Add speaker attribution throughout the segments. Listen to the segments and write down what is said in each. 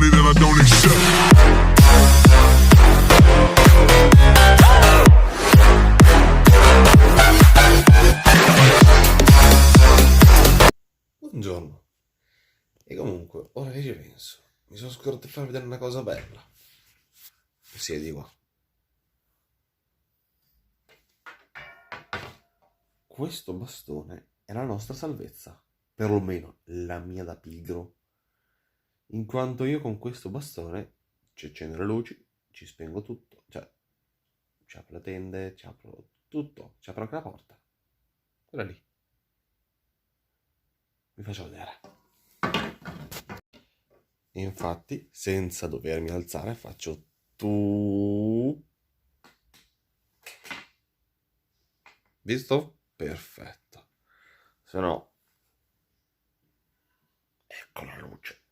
Speaker 1: money that I don't accept.
Speaker 2: Buongiorno. E comunque, ora che ci penso, mi sono scordato di farvi vedere una cosa bella. Siedi qua. Questo bastone è la nostra salvezza, perlomeno la mia da pigro, in quanto io con questo bastone ci accendo le luci, ci spengo tutto, cioè ci apro le tende, ci apro tutto, ci apro anche la porta. Quella lì. Vi faccio vedere. Infatti, senza dovermi alzare, faccio tu. Visto? Perfetto. Se no, ecco la luce.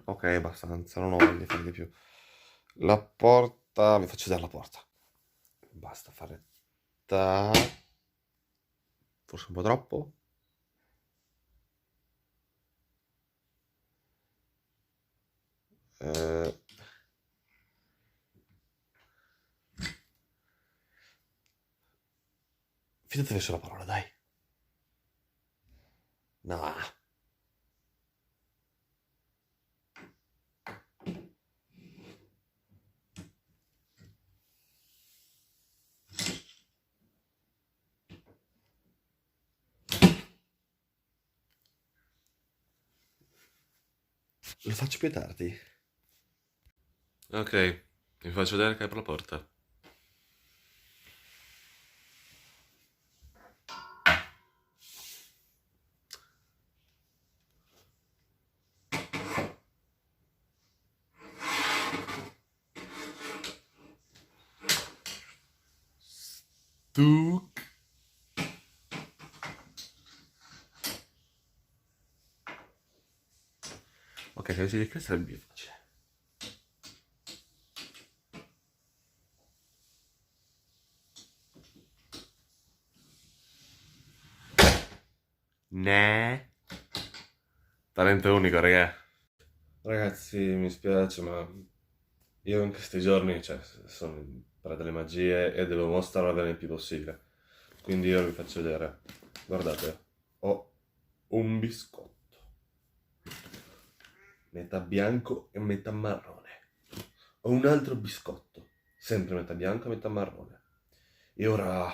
Speaker 2: Ok, abbastanza, non ho voglia di fare di più. La porta, vi faccio vedere la porta. Basta fare forse un po' troppo. Fidatevi sulla parola, dai. No. Lo faccio più tardi.
Speaker 3: Ok, vi faccio vedere che apro la porta. Tu.
Speaker 2: Ok, che si questo sarebbe più facile. Ne.
Speaker 3: Talento unico, raga. Ragazzi, mi spiace, ma io in questi giorni, cioè, sono in preda delle magie e devo mostrarvene il più possibile. Quindi io vi faccio vedere. Guardate, ho un biscotto. Metà bianco e metà marrone. Ho un altro biscotto, sempre metà bianco e metà marrone. E ora...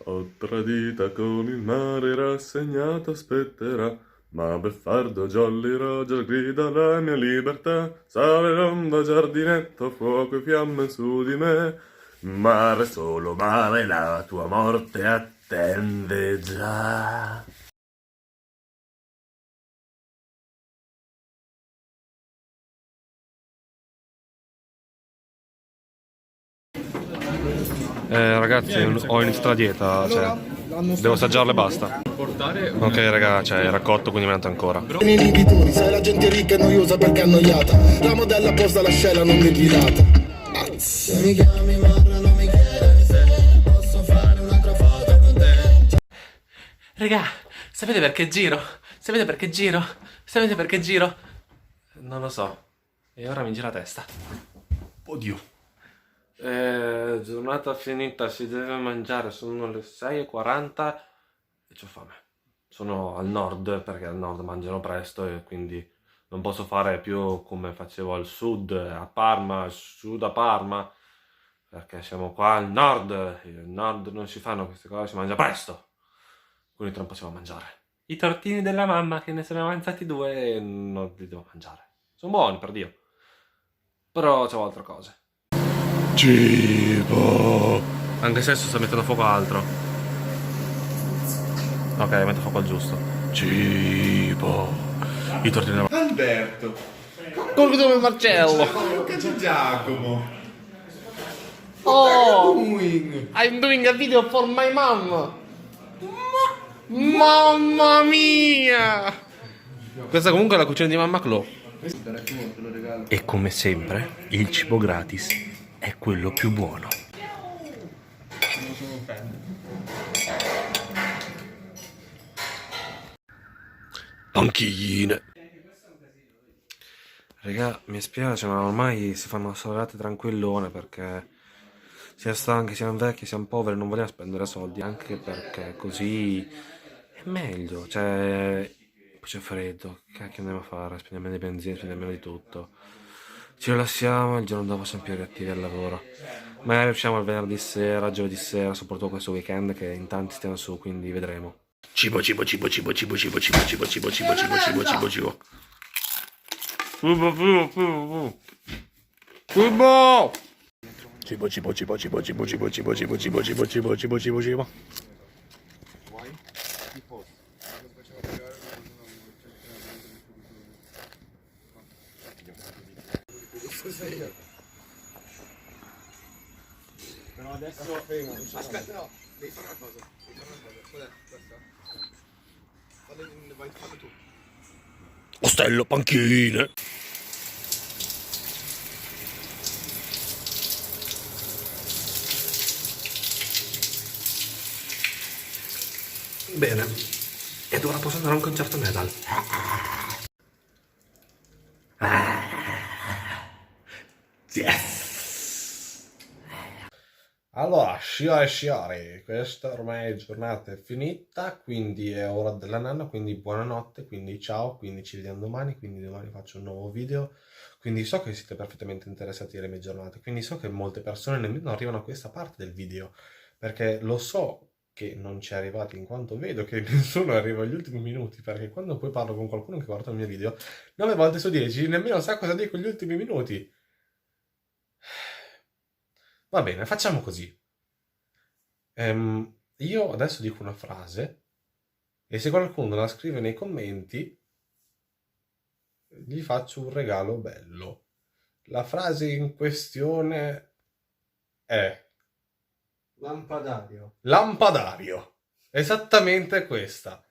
Speaker 3: Ho tradita con il mare rassegnato aspetterà, ma beffardo Jolly Roger grida la mia libertà, sale l'onda giardinetto, fuoco e fiamme su di me, mare solo mare, la tua morte attende già.
Speaker 4: Ragazzi, ho iniziato la dieta, cioè, devo assaggiarle e basta. Ok raga, cioè, era cotto quindi me ne ancora.
Speaker 5: Nei livitori, sai la gente ricca e noiosa perché è annoiata. La modella posa l'ascella non depilata. Se mi chiami Marra non mi chiede se posso fare un'altra foto con te.
Speaker 6: Regà, sapete perché giro? Sapete perché giro? Sapete perché giro? Non lo so. E ora mi gira la testa.
Speaker 2: Oddio.
Speaker 6: Giornata finita, si deve mangiare, sono le 6:40 e c'ho fame. Sono al nord perché al nord mangiano presto e quindi non posso fare più come facevo al sud, a Parma, al sud a Parma, perché siamo qua al nord e al nord non si fanno queste cose, si mangia presto. Quindi tra un po' si va a mangiare. I tortini della mamma, che ne sono avanzati 2 e non li devo mangiare. Sono buoni, per Dio. Però c'ho altre cose.
Speaker 2: Cibo.
Speaker 4: Anche se adesso sto mettendo fuoco a altro. Ok, metto fuoco al giusto.
Speaker 2: Cibo.
Speaker 4: I tortini.
Speaker 7: Alberto,
Speaker 6: Come Marcello!
Speaker 7: che c'è Giacomo?
Speaker 6: Oh!
Speaker 7: Doing?
Speaker 6: I'm doing a video for my mom! Mamma mia! Questa comunque è la cucina di mamma Clo. E come sempre, il cibo gratis è quello più buono. Panchine. Raga, mi spiace, ma ormai si fanno salate tranquillone perché siamo stanchi, siamo vecchi, siamo poveri, non vogliamo spendere soldi, anche perché così è meglio, cioè poi c'è freddo, che cacchio andiamo a fare? Spendiamo di benzina, spendiamo di tutto. Ci rilassiamo e il giorno dopo siamo più reattivi al lavoro. Magari usciamo il venerdì sera, giovedì sera, soprattutto questo weekend che in tanti stiamo su, quindi vedremo. Cibo, cibo, cibo, cibo, cibo, cibo, cibo, cibo, cibo, cibo, cibo, cibo, cibo, cibo. Cibo, cibo, cibo. Cibo! Cibo, cibo, cibo, cibo, cibo, cibo, cibo, cibo, cibo, cibo, cibo, cibo, cibo, cibo.
Speaker 2: Però adesso fermo. Aspetta, no, devi fare una cosa. Cos'è questa? Fallo tu.
Speaker 6: Ostello, panchine. Bene, ed ora posso andare a un concerto metal. Yes!
Speaker 1: Allora, sciare, sciare, questa ormai giornata è finita, quindi è ora della nanna, quindi buonanotte, quindi ciao, quindi ci vediamo domani, quindi domani faccio un nuovo video, quindi so che siete perfettamente interessati alle mie giornate, quindi so che molte persone nemmeno arrivano a questa parte del video, perché lo so che non ci è arrivati in quanto vedo che nessuno arriva agli ultimi minuti, perché quando poi parlo con qualcuno che guarda il mio video, 9 volte su 10 nemmeno sa cosa dico gli ultimi minuti. Va bene, facciamo così. Io adesso dico una frase e se qualcuno la scrive nei commenti gli faccio un regalo bello. La frase in questione è
Speaker 2: Lampadario.
Speaker 1: lampadario. Esattamente questa.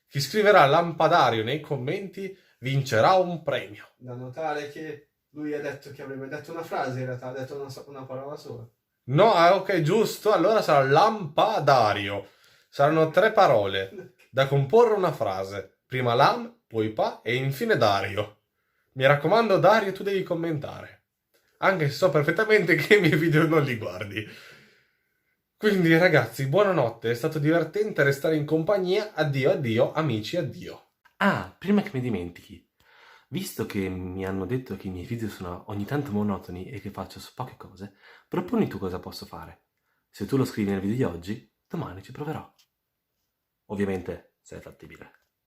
Speaker 1: Chi scriverà lampadario nei commenti vincerà un premio.
Speaker 2: Da notare che lui ha detto che avrebbe detto una frase, in realtà ha detto una parola sola.
Speaker 1: No, ok, giusto. Allora sarà lampadario. Saranno 3 parole da comporre una frase. Prima lam, poi pa e infine Dario. Mi raccomando, Dario, tu devi commentare. Anche se so perfettamente che i miei video non li guardi. Quindi ragazzi, buonanotte. È stato divertente restare in compagnia. Addio, addio, amici, addio.
Speaker 6: Ah, prima che mi dimentichi, visto che mi hanno detto che i miei video sono ogni tanto monotoni e che faccio su poche cose, proponi tu cosa posso fare. Se tu lo scrivi nel video di oggi, domani ci proverò. Ovviamente, se è fattibile.